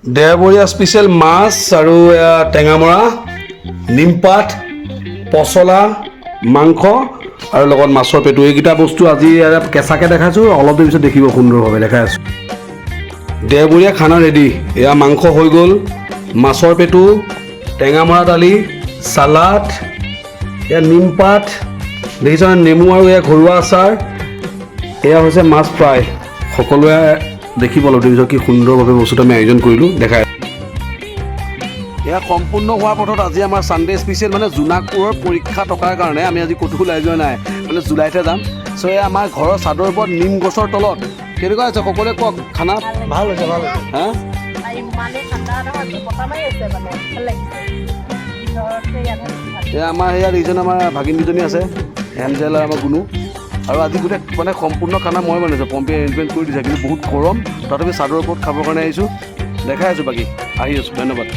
দেওবৰীয়া special মাছ আৰু টেঙামৰা, নিমপাত, পচলা, মাংস আৰু লগত মাছৰ পেটু এইকেইটা বস্তু আজি কেঁচাকৈ দেখাইছোঁ, অলপ দেৰি পিছত দেখিব সুন্দৰভাৱে দেখাই আছোঁ। দেওবৰীয়া খানা ৰেডি। এয়া মাংস হৈ গ'ল, মাছৰ পেটু, টেঙামৰা দালি, চালাড, এয়া নিমপাত, দেখিছানে নেমু আৰু এয়া ঘৰুৱা আচাৰ, এয়া হৈছে মাছ ফ্ৰাই। সকলোৱে দেখিব অলপ দেৰি পিছত কি সুন্দৰভাৱে বস্তুটো আমি আয়োজন কৰিলোঁ দেখাই। এয়া সম্পূৰ্ণ হোৱাৰ পথত আজি আমাৰ ছানডে স্পেচিয়েল মানে জোনাকপুৰৰ পৰীক্ষা থকাৰ কাৰণে আমি আজি ক'তো ওলাই যোৱা নাই, মানে জুলাইতহে যাম। চ' এয়া আমাৰ ঘৰৰ চাদৰ ওপৰত নিম গছৰ তলত। কেনেকুৱা হৈছে সকলোৱে কওক, খানা ভাল হৈছে ভাল হৈছে। হা এয়া আমাৰ ইয়াত এইজন আমাৰ ভাগিন দুজনী আছে, এঞ্জেল আৰু আমাৰ গুণু। আৰু আজি গোটেই মানে সম্পূৰ্ণ খানা মই বনাইছোঁ, পম্পে এৰেঞ্জমেণ্ট কৰি দিছে, কিন্তু বহুত গৰম তথাপি চাদৰ ওপৰত খাবৰ কাৰণে আহিছোঁ, দেখাই আছোঁ বাকী আহি আছোঁ। ধন্যবাদ।